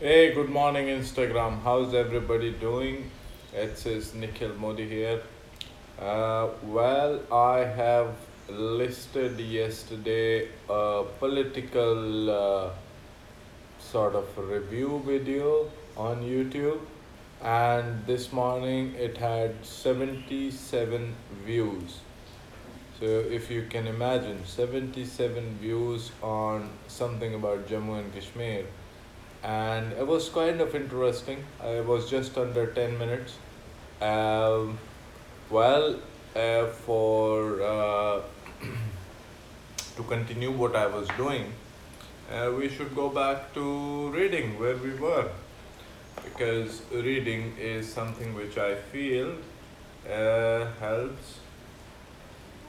Hey, good morning, Instagram. How's everybody doing? It says Nikhil Modi here. I have listed yesterday a political sort of review video on YouTube, and this morning it had 77 views. So, if you can imagine, 77 views on something about Jammu and Kashmir, and it was kind of interesting. It was just under 10 minutes. Um, well, for to continue what I was doing, we should go back to reading where we were, because reading is something which I feel helps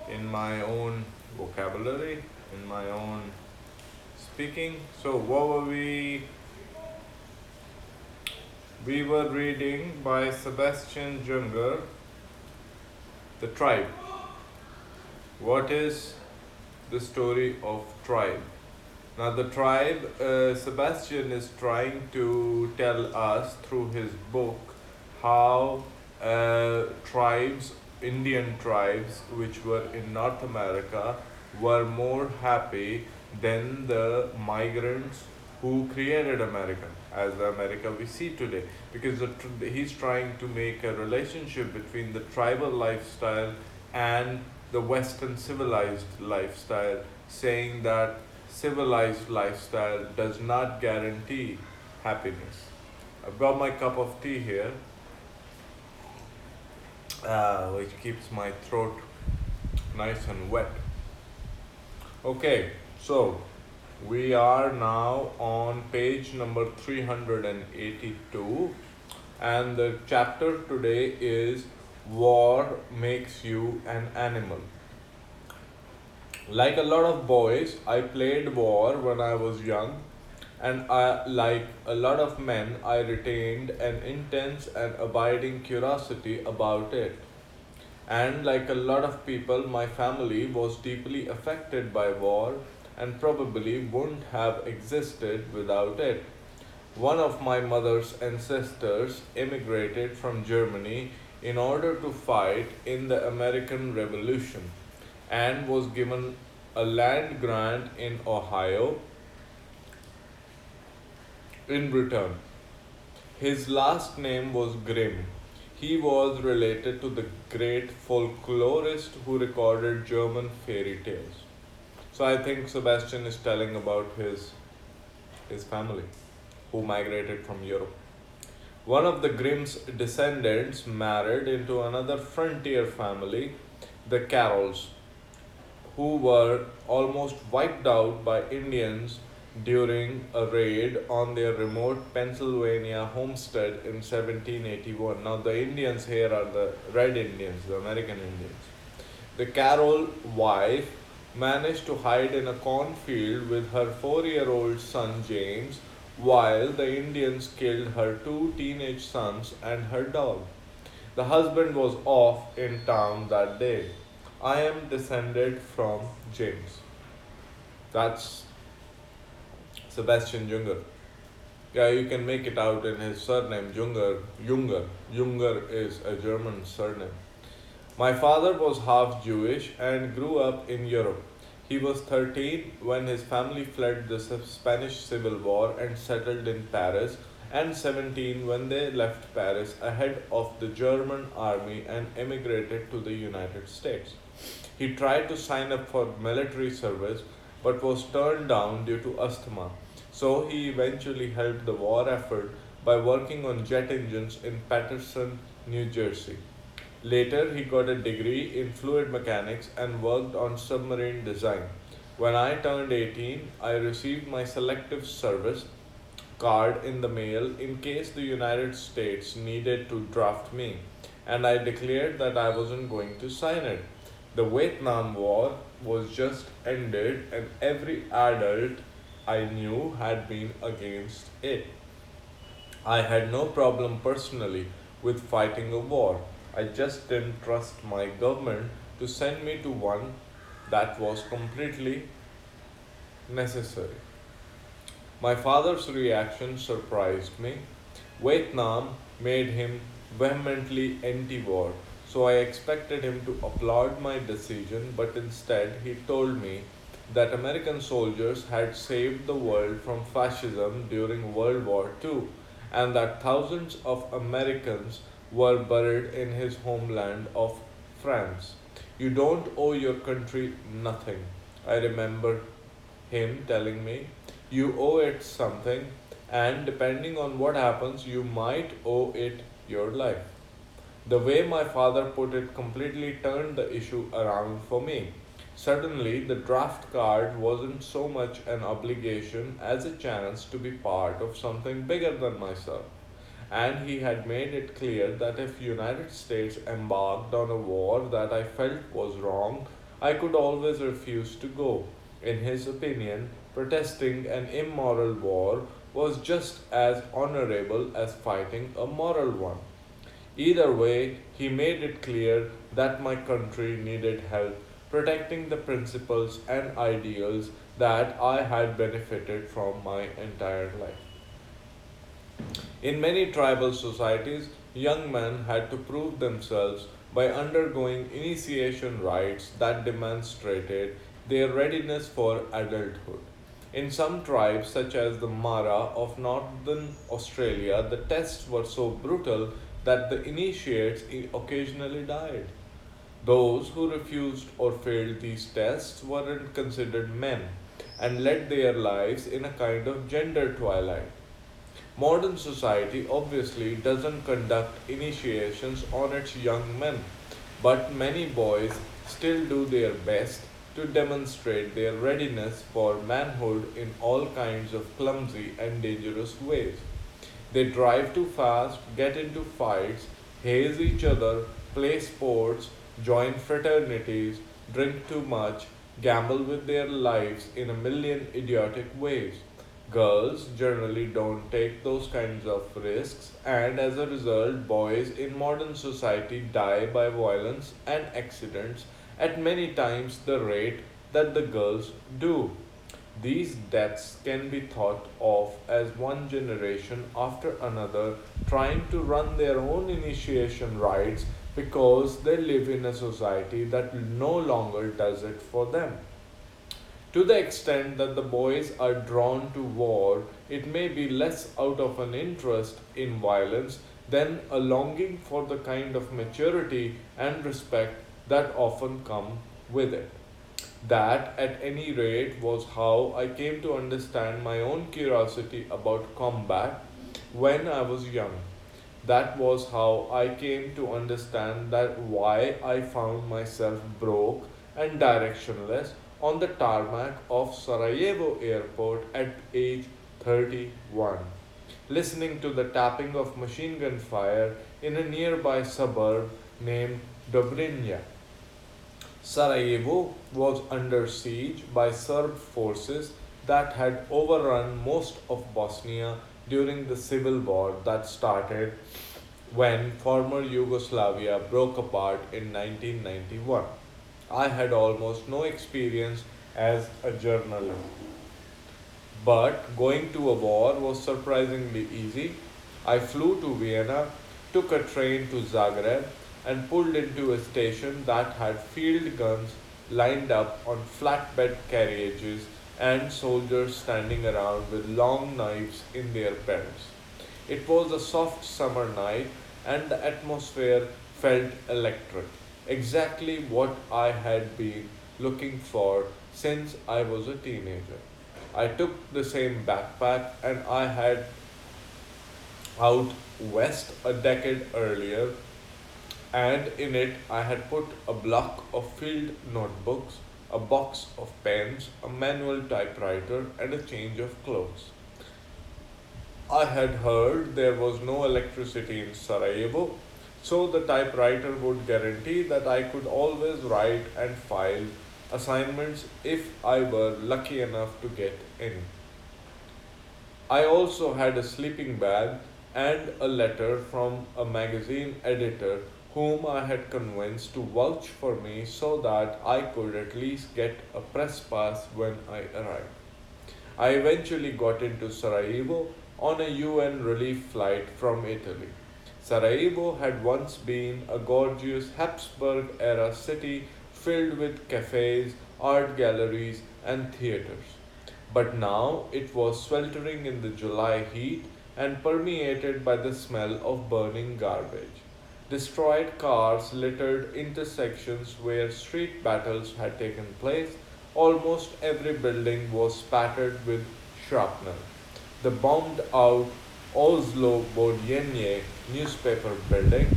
in my own vocabulary, in my own speaking. So, what were we? We were reading by Sebastian Junger, The Tribe. What is the story of tribe? Now, the tribe, Sebastian is trying to tell us through his book how tribes, Indian tribes, which were in North America, were more happy than the migrants who created America, as the America we see today. Because he's trying to make a relationship between the tribal lifestyle and the Western civilized lifestyle, saying that civilized lifestyle does not guarantee happiness. I've got my cup of tea here, which keeps my throat nice and wet. Okay, so we are now on page number 382, and the chapter today is War Makes You an Animal. Like a lot of boys, I played war when I was young, and like a lot of men, I retained an intense and abiding curiosity about it. And like a lot of people, my family was deeply affected by war and probably wouldn't have existed without it. One of my mother's ancestors immigrated from Germany in order to fight in the American Revolution and was given a land grant in Ohio in return. His last name was Grimm. He was related to the great folklorist who recorded German fairy tales. So I think Sebastian is telling about his family who migrated from Europe. One of the Grimm's descendants married into another frontier family, the Carrolls, who were almost wiped out by Indians during a raid on their remote Pennsylvania homestead in 1781. Now, the Indians here are the Red Indians, the American Indians. The Carroll wife managed to hide in a cornfield with her 4-year old son James, while the Indians killed her two teenage sons and her dog. The husband was off in town that day. I am descended from James. That's Sebastian Junger. Yeah, you can make it out in his surname, Junger. Junger. Junger is a German surname. My father was half Jewish and grew up in Europe. He was 13 when his family fled the Spanish Civil War and settled in Paris, and 17 when they left Paris ahead of the German army and emigrated to the United States. He tried to sign up for military service but was turned down due to asthma. So he eventually helped the war effort by working on jet engines in Paterson, New Jersey. Later, he got a degree in fluid mechanics and worked on submarine design. When I turned 18, I received my selective service card in the mail in case the United States needed to draft me, and I declared that I wasn't going to sign it. The Vietnam War was just ended, and every adult I knew had been against it. I had no problem personally with fighting a war. I just didn't trust my government to send me to one that was completely necessary. My father's reaction surprised me. Vietnam made him vehemently anti war, so I expected him to applaud my decision, but instead he told me that American soldiers had saved the world from fascism during World War II and that thousands of Americans were buried in his homeland of France. You don't owe your country nothing. I remember him telling me, you owe it something, and depending on what happens, you might owe it your life. The way my father put it completely turned the issue around for me. Suddenly, the draft card wasn't so much an obligation as a chance to be part of something bigger than myself. And he had made it clear that if United States embarked on a war that I felt was wrong, I could always refuse to go. In his opinion, protesting an immoral war was just as honorable as fighting a moral one. Either way, he made it clear that my country needed help protecting the principles and ideals that I had benefited from my entire life. In many tribal societies, young men had to prove themselves by undergoing initiation rites that demonstrated their readiness for adulthood. In some tribes, such as the Mara of northern Australia, the tests were so brutal that the initiates occasionally died. Those who refused or failed these tests weren't considered men and led their lives in a kind of gender twilight. Modern society obviously doesn't conduct initiations on its young men, but many boys still do their best to demonstrate their readiness for manhood in all kinds of clumsy and dangerous ways. They drive too fast, get into fights, haze each other, play sports, join fraternities, drink too much, gamble with their lives in a million idiotic ways. Girls generally don't take those kinds of risks, and as a result, boys in modern society die by violence and accidents at many times the rate that the girls do. These deaths can be thought of as one generation after another trying to run their own initiation rites because they live in a society that no longer does it for them. To the extent that the boys are drawn to war, it may be less out of an interest in violence than a longing for the kind of maturity and respect that often come with it. That, at any rate, was how I came to understand my own curiosity about combat when I was young. That was how I came to understand that why I found myself broke and directionless on the tarmac of Sarajevo airport at age 31, listening to the tapping of machine gun fire in a nearby suburb named Dobrinja. Sarajevo was under siege by Serb forces that had overrun most of Bosnia during the civil war that started when former Yugoslavia broke apart in 1991. I had almost no experience as a journalist, but going to a war was surprisingly easy. I flew to Vienna, took a train to Zagreb, and pulled into a station that had field guns lined up on flatbed carriages and soldiers standing around with long knives in their belts. It was a soft summer night and the atmosphere felt electric, exactly what I had been looking for since I was a teenager. I took the same backpack and I had out west a decade earlier, and in it I had put a block of field notebooks, a box of pens, a manual typewriter, and a change of clothes. I had heard there was no electricity in Sarajevo, so the typewriter would guarantee that I could always write and file assignments if I were lucky enough to get any. I also had a sleeping bag and a letter from a magazine editor whom I had convinced to vouch for me so that I could at least get a press pass when I arrived. I eventually got into Sarajevo on a UN relief flight from Italy. Sarajevo had once been a gorgeous Habsburg era city filled with cafes, art galleries, and theatres. But now it was sweltering in the July heat and permeated by the smell of burning garbage. Destroyed cars littered intersections where street battles had taken place. Almost every building was spattered with shrapnel. The bombed out Oslo Bodienje newspaper building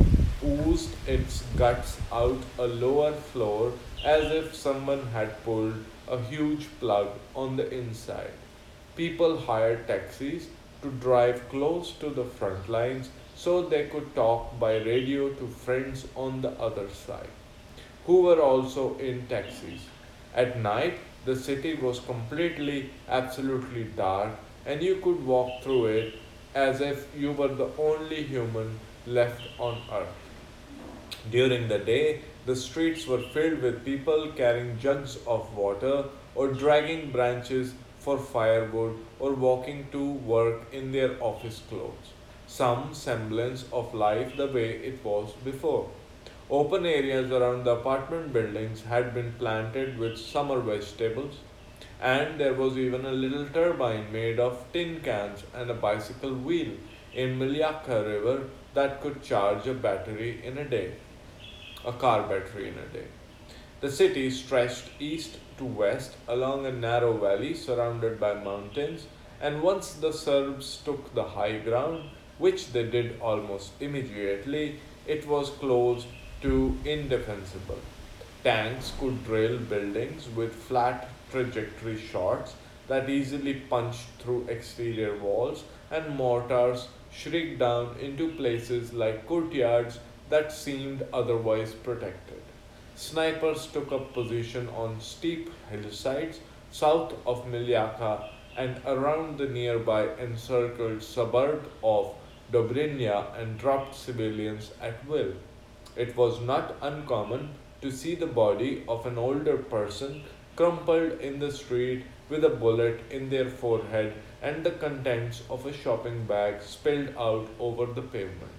oozed its guts out a lower floor as if someone had pulled a huge plug on the inside. People hired taxis to drive close to the front lines so they could talk by radio to friends on the other side, who were also in taxis. At night, the city was completely, absolutely dark, and you could walk through it as if you were the only human left on earth. During the day, the streets were filled with people carrying jugs of water or dragging branches for firewood or walking to work in their office clothes. Some semblance of life the way it was before. Open areas around the apartment buildings had been planted with summer vegetables, and there was even a little turbine made of tin cans and a bicycle wheel in Milyaka River that could charge a battery in a day, a car battery in a day. The city stretched east to west along a narrow valley surrounded by mountains, and once the Serbs took the high ground, which they did almost immediately, it was close to indefensible. Tanks could drill buildings with flat trajectory shots that easily punched through exterior walls, and mortars shrieked down into places like courtyards that seemed otherwise protected. Snipers took up position on steep hillsides south of Miljaka and around the nearby encircled suburb of Dobrinja and dropped civilians at will. It was not uncommon to see the body of an older person crumpled in the street with a bullet in their forehead and the contents of a shopping bag spilled out over the pavement.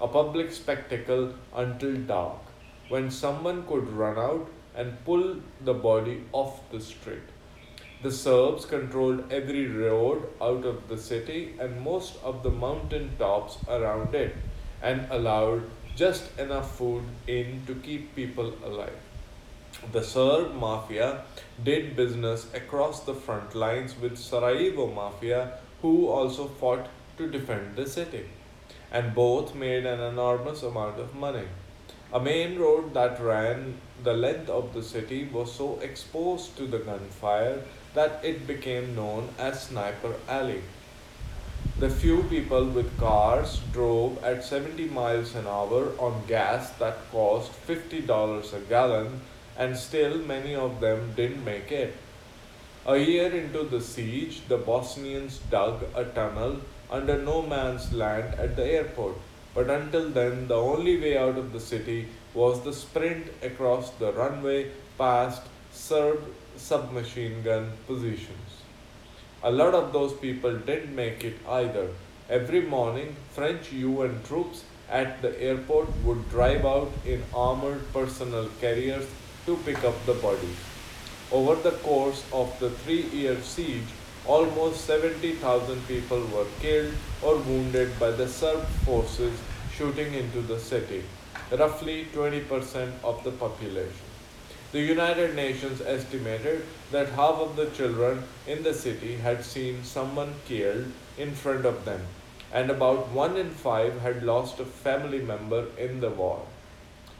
A public spectacle until dark, when someone could run out and pull the body off the street. The Serbs controlled every road out of the city and most of the mountain tops around it and allowed just enough food in to keep people alive. The Serb mafia did business across the front lines with Sarajevo mafia, who also fought to defend the city, and both made an enormous amount of money. A main road that ran the length of the city was so exposed to the gunfire that it became known as Sniper Alley. The few people with cars drove at 70 miles an hour on gas that cost $50 a gallon, and still many of them didn't make it. A year into the siege, the Bosnians dug a tunnel under no man's land at the airport. But until then, the only way out of the city was the sprint across the runway past Serb submachine gun positions. A lot of those people didn't make it either. Every morning, French UN troops at the airport would drive out in armored personnel carriers to pick up the bodies. Over the course of the 3 year siege, almost 70,000 people were killed or wounded by the Serb forces shooting into the city, roughly 20% of the population. The United Nations estimated that half of the children in the city had seen someone killed in front of them, and about 1 in 5 had lost a family member in the war.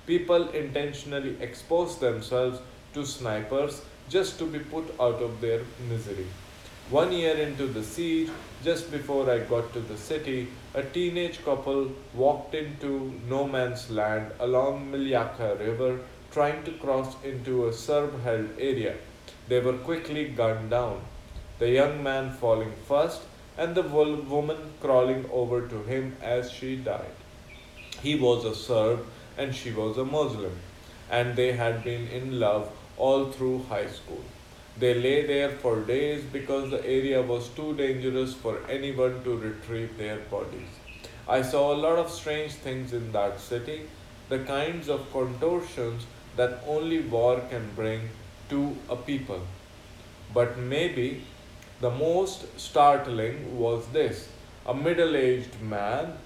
People intentionally exposed themselves to snipers just to be put out of their misery. 1 year into the siege, just before I got to the city, a teenage couple walked into no man's land along Miljaka River trying to cross into a Serb held area. They were quickly gunned down, the young man falling first and the woman crawling over to him as she died. He was a Serb and she was a Muslim, and they had been in love all through high school. They lay there for days because the area was too dangerous for anyone to retrieve their bodies. I saw a lot of strange things in that city, the kinds of contortions that only war can bring to a people. But maybe the most startling was this: a middle aged man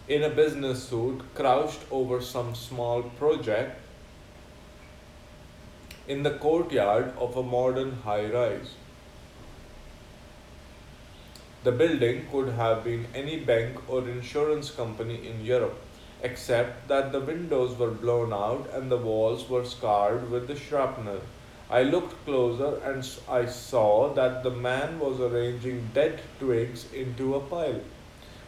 in a business suit crouched over some small project in the courtyard of a modern high rise. The building could have been any bank or insurance company in Europe, except that the windows were blown out and the walls were scarred with the shrapnel. I looked closer and I saw that the man was arranging dead twigs into a pile.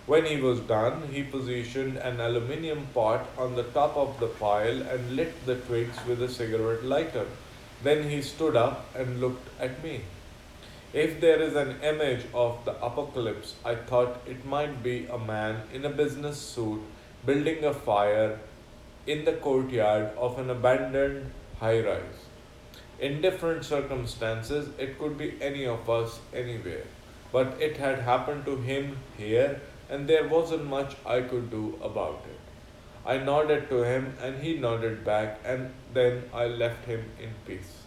When he was done, he positioned an aluminium pot on the top of the pile and lit the twigs with a cigarette lighter. Then he stood up and looked at me. If there is an image of the apocalypse, I thought it might be a man in a business suit building a fire in the courtyard of an abandoned high rise. In different circumstances, it could be any of us anywhere. But it had happened to him here, and there wasn't much I could do about it. I nodded to him, and he nodded back, and then I left him in peace.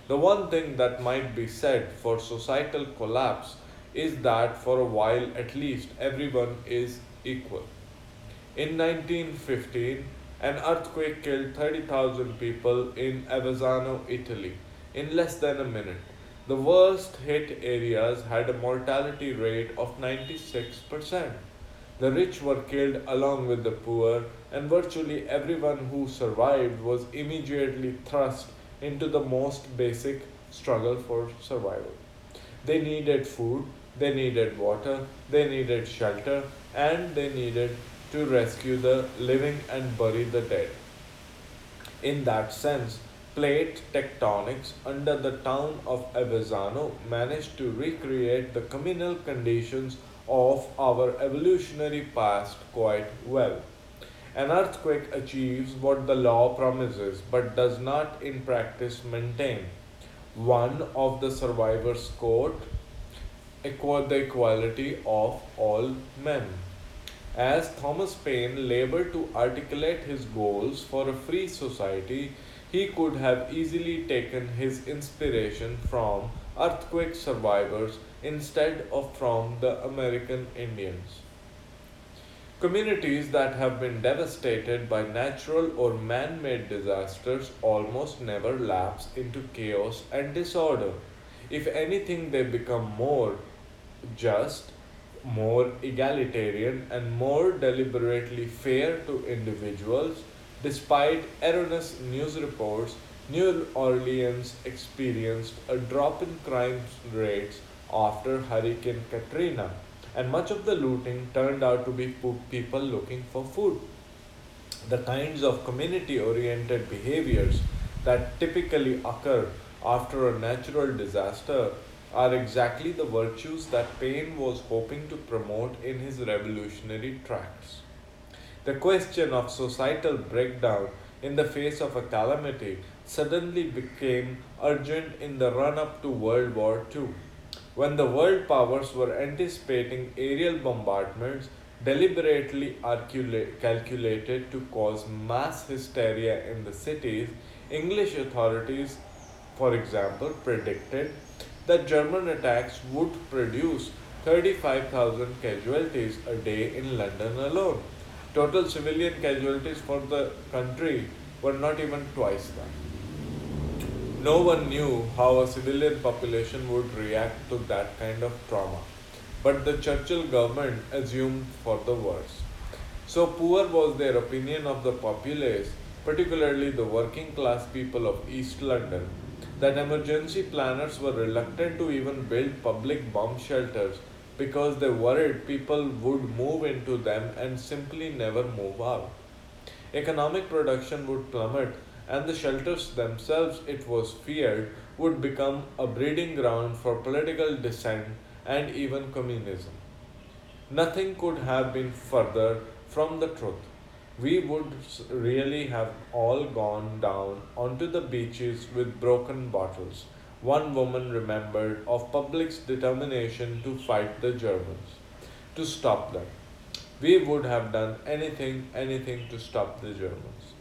The one thing that might be said for societal collapse is that for a while at least everyone is equal. In 1915, an earthquake killed 30,000 people in Avezzano, Italy, in less than a minute. The worst hit areas had a mortality rate of 96%. The rich were killed along with the poor, and virtually everyone who survived was immediately thrust into the most basic struggle for survival. They needed food, they needed water, they needed shelter, and they needed to rescue the living and bury the dead. In that sense, plate tectonics under the town of Avezzano managed to recreate the communal conditions of our evolutionary past quite well. An earthquake achieves what the law promises but does not in practice maintain. One of the survivors quote, the equality of all men. As Thomas Paine labored to articulate his goals for a free society, he could have easily taken his inspiration from earthquake survivors instead of from the American Indians. Communities that have been devastated by natural or man made disasters almost never lapse into chaos and disorder. If anything, they become more just, more egalitarian, and more deliberately fair to individuals. Despite erroneous news reports, New Orleans experienced a drop in crime rates after Hurricane Katrina, and much of the looting turned out to be people looking for food. The kinds of community oriented behaviors that typically occur after a natural disaster are exactly the virtues that Paine was hoping to promote in his revolutionary tracts. The question of societal breakdown in the face of a calamity suddenly became urgent in the run up to World War II, when the world powers were anticipating aerial bombardments deliberately calculated to cause mass hysteria in the cities. English authorities, for example, predicted that German attacks would produce 35,000 casualties a day in London alone. Total civilian casualties for the country were not even twice that. No one knew how a civilian population would react to that kind of trauma, but the Churchill government assumed for the worst. So poor was their opinion of the populace, particularly the working class people of East London, that emergency planners were reluctant to even build public bomb shelters because they worried people would move into them and simply never move out. Economic production would plummet, and the shelters themselves, it was feared, would become a breeding ground for political dissent and even communism. Nothing could have been further from the truth. we would really have all gone down onto the beaches with broken bottles. One woman remembered of public's determination to fight the Germans, to stop them. We would have done anything to stop the Germans.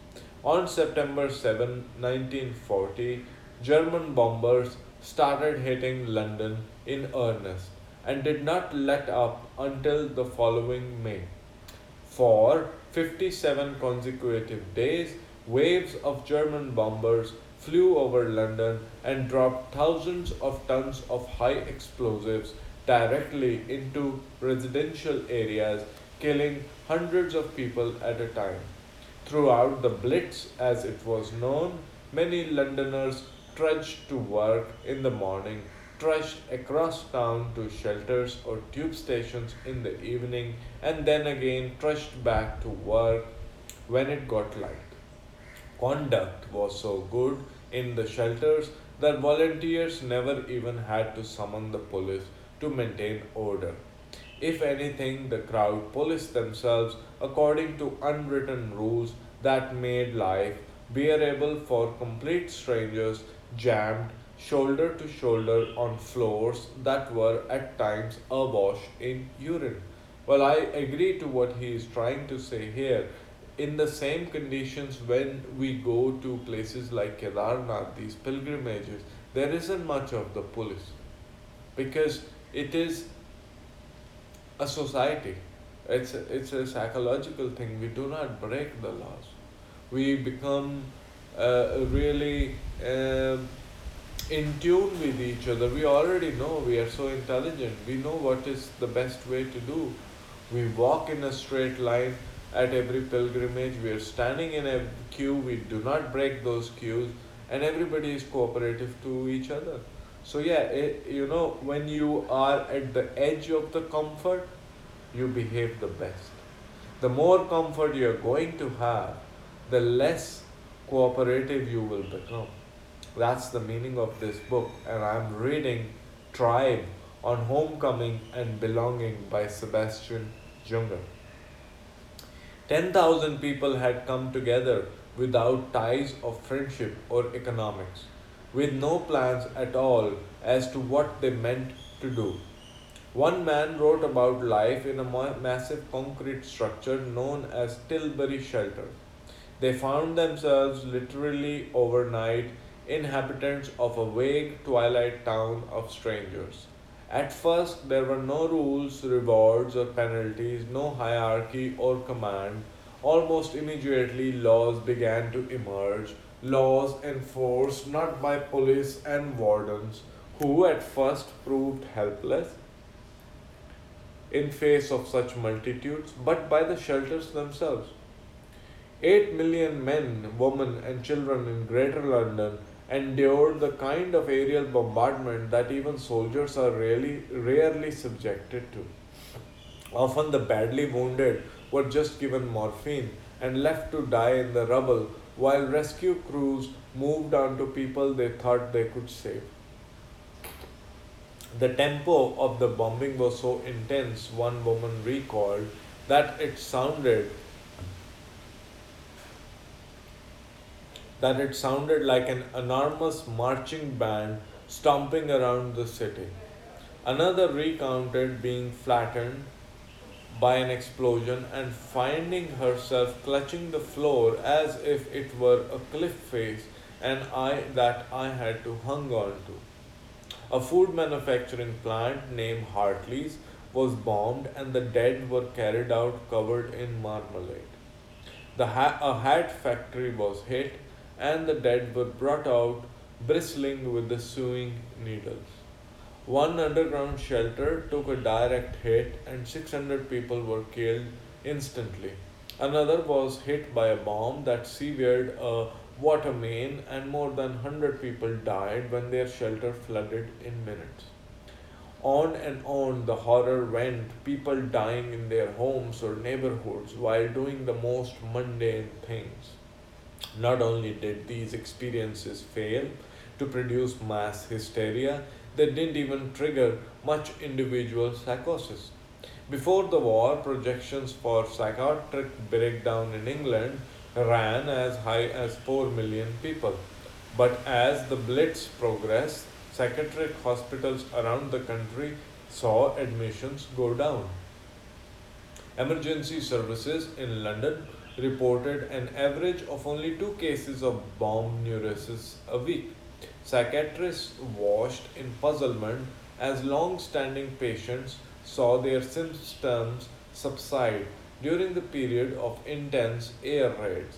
On September 7, 1940, German bombers started hitting London in earnest and did not let up until the following May. For 57 consecutive days, waves of German bombers flew over London and dropped thousands of tons of high explosives directly into residential areas, killing hundreds of people at a time. Throughout the Blitz, as it was known, many Londoners trudged to work in the morning, trudged across town to shelters or tube stations in the evening, and then again trudged back to work when it got light. Conduct was so good in the shelters that volunteers never even had to summon the police to maintain order. If anything, the crowd policed themselves according to unwritten rules that made life bearable for complete strangers jammed shoulder to shoulder on floors that were at times awash in urine. Well, I agree to what he is trying to say here. In the same conditions, when we go to places like Kedarnath, these pilgrimages, there isn't much of the police because it is a society. It's a psychological thing. We do not break the laws. We become really in tune with each other. We already know we are so intelligent. We know what is the best way to do. We walk in a straight line at every pilgrimage. We are standing in a queue. We do not break those queues, and everybody is cooperative to each other. So yeah, when you are at the edge of the comfort, you behave the best. The more comfort you are going to have, the less cooperative you will become. That's the meaning of this book, and I'm reading Tribe on Homecoming and Belonging by Sebastian Junger. 10,000 people had come together without ties of friendship or economics, with no plans at all as to what they meant to do. One man wrote about life in a massive concrete structure known as Tilbury Shelter. They found themselves literally overnight inhabitants of a vague twilight town of strangers. At first, there were no rules, rewards, or penalties, no hierarchy or command. Almost immediately, laws began to emerge, laws enforced not by police and wardens, who at first proved helpless in face of such multitudes, but by the shelters themselves. 8 million men, women, and children in Greater London endured the kind of aerial bombardment that even soldiers are rarely subjected to. Often the badly wounded were just given morphine and left to die in the rubble while rescue crews moved on to people they thought they could save. The tempo of the bombing was so intense, one woman recalled, that it sounded like an enormous marching band stomping around the city. Another recounted being flattened by an explosion and finding herself clutching the floor as if it were a cliff face and I had to hang on to. A food manufacturing plant named Hartley's was bombed and the dead were carried out covered in marmalade. A hat factory was hit and the dead were brought out bristling with the sewing needles. One underground shelter took a direct hit and 600 people were killed instantly. Another was hit by a bomb that severed a water main and more than 100 people died when their shelter flooded in minutes. On and on the horror went, people dying in their homes or neighborhoods while doing the most mundane things. Not only did these experiences fail to produce mass hysteria, they didn't even trigger much individual psychosis. Before the war, projections for psychiatric breakdown in England ran as high as 4 million people. But as the Blitz progressed, psychiatric hospitals around the country saw admissions go down. Emergency services in London reported an average of only 2 cases of bomb neurosis a week. Psychiatrists watched in puzzlement as long standing patients saw their symptoms subside during the period of intense air raids.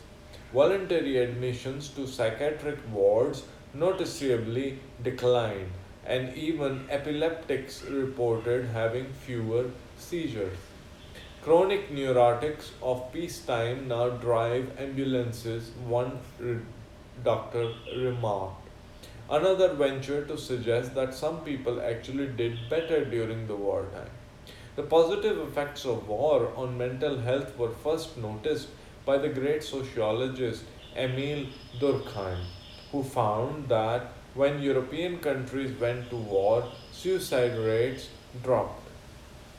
Voluntary admissions to psychiatric wards noticeably declined, and even epileptics reported having fewer seizures. Chronic neurotics of peacetime now drive ambulances, one doctor remarked. Another venture to suggest that some people actually did better during the wartime. The positive effects of war on mental health were first noticed by the great sociologist Emile Durkheim, who found that when European countries went to war, suicide rates dropped.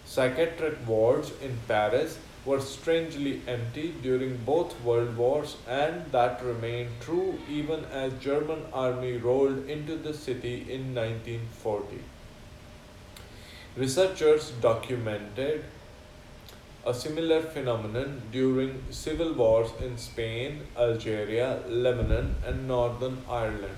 Psychiatric wards in Paris were strangely empty during both world wars, and that remained true even as German army rolled into the city in 1940. Researchers documented a similar phenomenon during civil wars in Spain, Algeria, Lebanon, and Northern Ireland.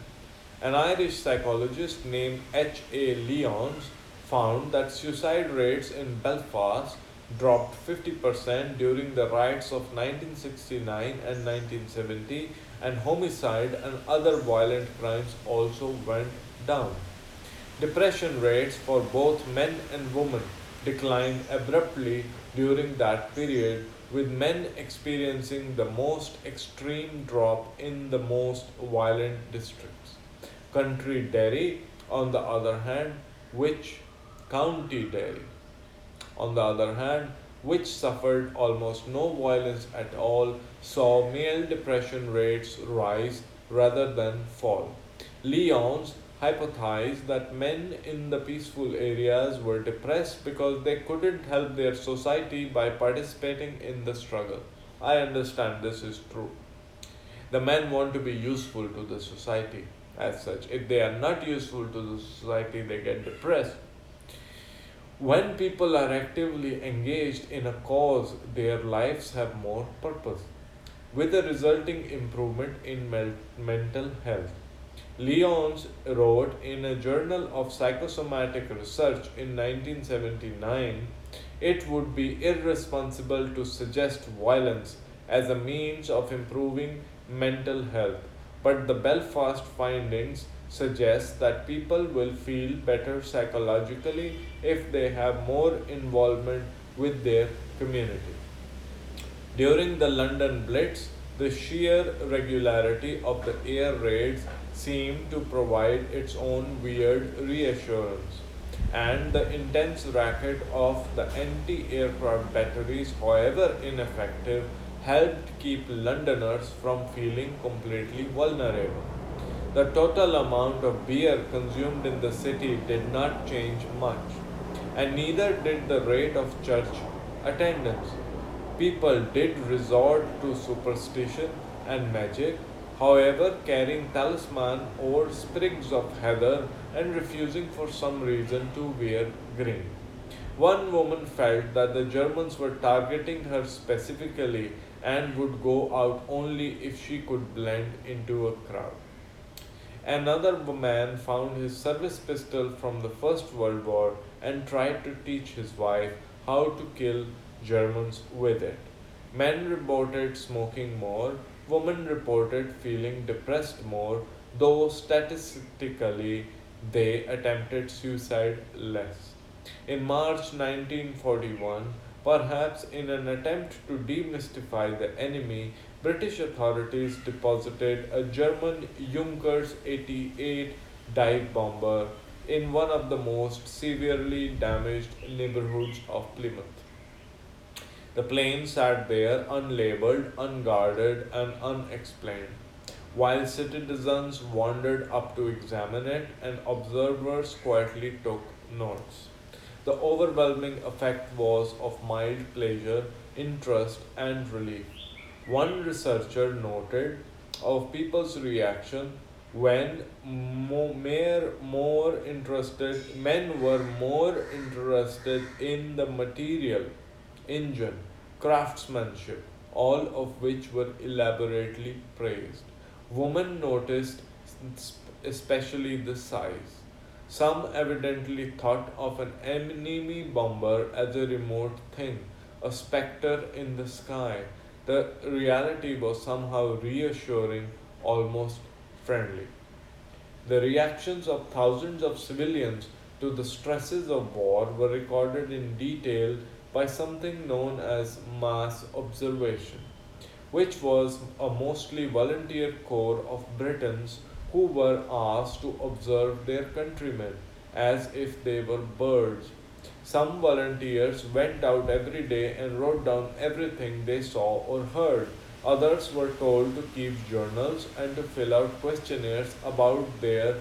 An Irish psychologist named H.A. Lyons found that suicide rates in Belfast dropped 50% during the riots of 1969 and 1970, and homicide and other violent crimes also went down. Depression rates for both men and women declined abruptly during that period, with men experiencing the most extreme drop in the most violent districts. Country Derry, on the other hand, which County Derry, on the other hand, which suffered almost no violence at all, saw male depression rates rise rather than fall. Lyons hypothesized that men in the peaceful areas were depressed because they couldn't help their society by participating in the struggle. I understand this is true. The men want to be useful to the society as such. If they are not useful to the society, they get depressed. When people are actively engaged in a cause, their lives have more purpose, with a resulting improvement in mental health. Lyons wrote in a Journal of Psychosomatic Research in 1979, it would be irresponsible to suggest violence as a means of improving mental health, but the Belfast findings suggest that people will feel better psychologically if they have more involvement with their community. During the London Blitz, the sheer regularity of the air raids seemed to provide its own weird reassurance, and the intense racket of the anti aircraft batteries, however ineffective, helped keep Londoners from feeling completely vulnerable. The total amount of beer consumed in the city did not change much, and neither did the rate of church attendance. People did resort to superstition and magic, however, carrying talisman or sprigs of heather and refusing for some reason to wear green. One woman felt that the Germans were targeting her specifically and would go out only if she could blend into a crowd. Another man found his service pistol from the First World War and tried to teach his wife how to kill Germans with it. Men reported smoking more, women reported feeling depressed more, though statistically they attempted suicide less. In March 1941, perhaps in an attempt to demystify the enemy, British authorities deposited a German Junkers 88 dive bomber in one of the most severely damaged neighborhoods of Plymouth. The plane sat there unlabeled, unguarded, and unexplained, while citizens wandered up to examine it and observers quietly took notes. The overwhelming effect was of mild pleasure, interest, and relief. One researcher noted of people's reaction when men were more interested in the material, engine, craftsmanship, all of which were elaborately praised. Women noticed especially the size. Some evidently thought of an enemy bomber as a remote thing, a specter in the sky. The reality was somehow reassuring, almost friendly. The reactions of thousands of civilians to the stresses of war were recorded in detail by something known as mass observation, which was a mostly volunteer corps of Britons who were asked to observe their countrymen as if they were birds. Some volunteers went out every day and wrote down everything they saw or heard. Others were told to keep journals and to fill out questionnaires about their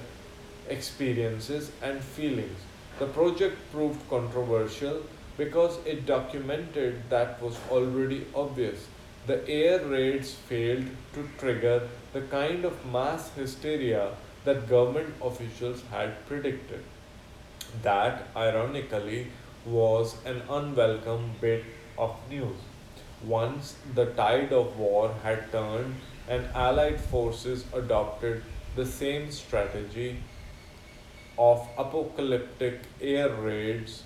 experiences and feelings. The project proved controversial because it documented that was already obvious. The air raids failed to trigger the kind of mass hysteria that government officials had predicted. That, ironically, was an unwelcome bit of news. Once the tide of war had turned and Allied forces adopted the same strategy of apocalyptic air raids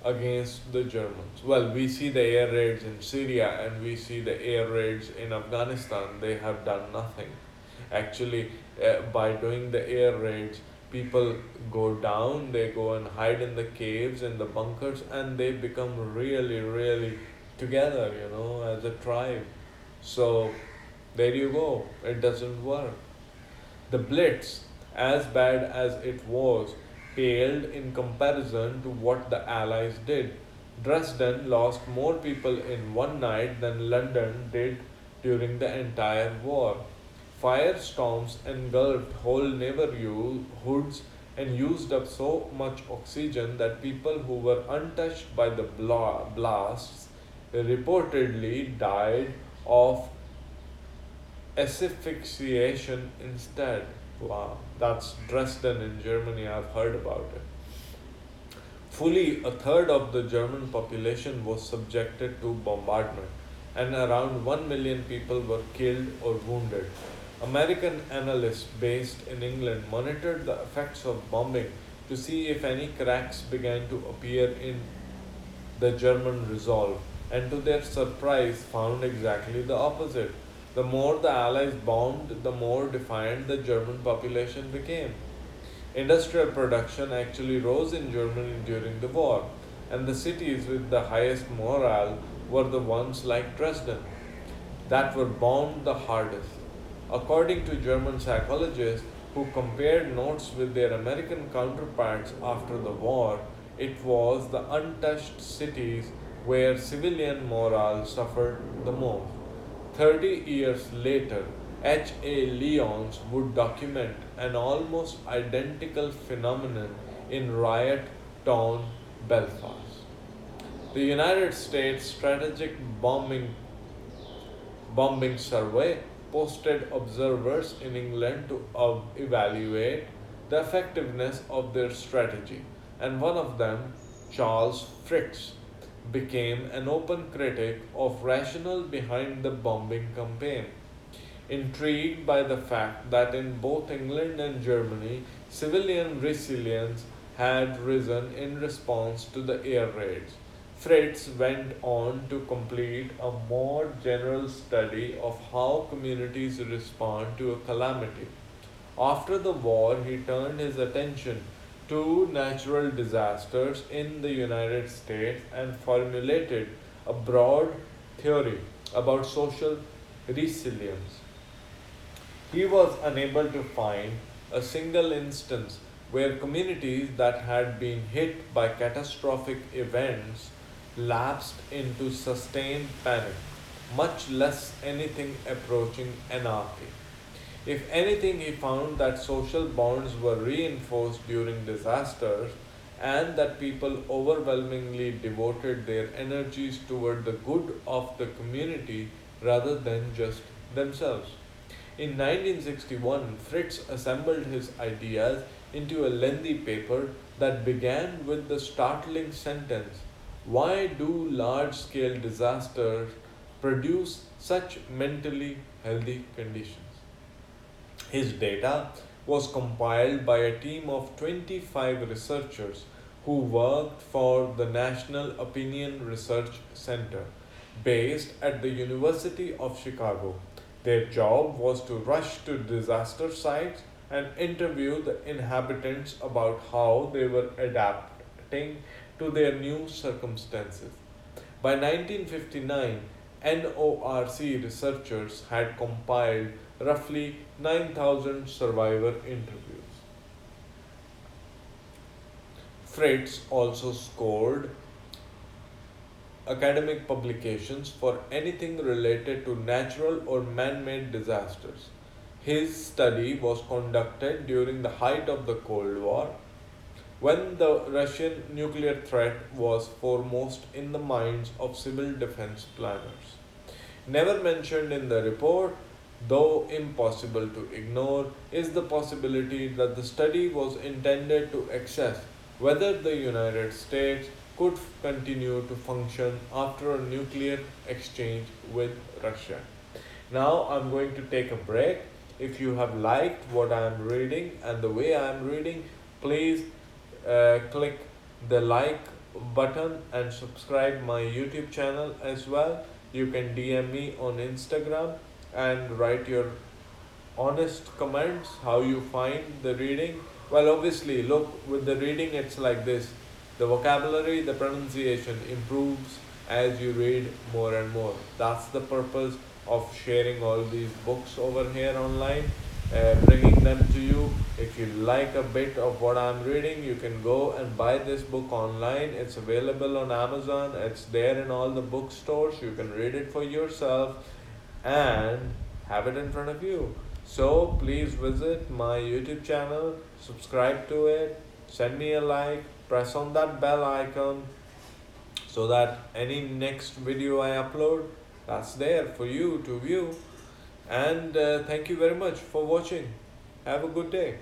against the Germans. Well, we see the air raids in Syria and we see the air raids in Afghanistan. They have done nothing. Actually, by doing the air raids, people go down, they go and hide in the caves and the bunkers, and they become really, really together, as a tribe. So, there you go. It doesn't work. The Blitz, as bad as it was, paled in comparison to what the Allies did. Dresden lost more people in one night than London did during the entire war. Firestorms engulfed whole neighborhoods and used up so much oxygen that people who were untouched by the blasts reportedly died of asphyxiation instead. Wow, that's Dresden in Germany, I've heard about it. Fully a third of the German population was subjected to bombardment, and around 1 million people were killed or wounded. American analysts based in England monitored the effects of bombing to see if any cracks began to appear in the German resolve, and to their surprise found exactly the opposite. The more the Allies bombed, the more defiant the German population became. Industrial production actually rose in Germany during the war, and the cities with the highest morale were the ones like Dresden that were bombed the hardest. According to German psychologists who compared notes with their American counterparts after the war, it was the untouched cities where civilian morale suffered the most. 30 years later, H.A. Lyons would document an almost identical phenomenon in riot torn Belfast. The United States Strategic Bombing Survey posted observers in England to evaluate the effectiveness of their strategy, and one of them, Charles Fritz, became an open critic of rationale behind the bombing campaign. Intrigued by the fact that in both England and Germany, civilian resilience had risen in response to the air raids, Fritz went on to complete a more general study of how communities respond to a calamity. After the war, he turned his attention to natural disasters in the United States and formulated a broad theory about social resilience. He was unable to find a single instance where communities that had been hit by catastrophic events lapsed into sustained panic, much less anything approaching anarchy. If anything, he found that social bonds were reinforced during disasters and that people overwhelmingly devoted their energies toward the good of the community rather than just themselves. In 1961, Fritz assembled his ideas into a lengthy paper that began with the startling sentence: "Why do large scale disasters produce such mentally healthy conditions?" His data was compiled by a team of 25 researchers who worked for the National Opinion Research Center, based at the University of Chicago. Their job was to rush to disaster sites and interview the inhabitants about how they were adapting to their new circumstances. By 1959, NORC researchers had compiled roughly 9,000 survivor interviews. Fritz also scored academic publications for anything related to natural or man made disasters. His study was conducted during the height of the Cold War, when the Russian nuclear threat was foremost in the minds of civil defense planners. Never mentioned in the report, though impossible to ignore, is the possibility that the study was intended to assess whether the United States could continue to function after a nuclear exchange with Russia. Now I'm going to take a break. If you have liked what I am reading and the way I am reading, please click the like button and subscribe my YouTube channel as well. You can DM me on Instagram and write your honest comments how you find the reading. Well, obviously, look, with the reading it's like this: the vocabulary, the pronunciation improves as you read more and more. That's the purpose of sharing all these books over here online, bringing them to you. If you like a bit of what I'm reading, you can go and buy this book online. It's available on Amazon, it's there in all the bookstores. You can read it for yourself and have it in front of you. So please visit my YouTube channel, subscribe to it, send me a like, press on that bell icon so that any next video I upload, that's there for you to view. And thank you very much for watching. Have a good day.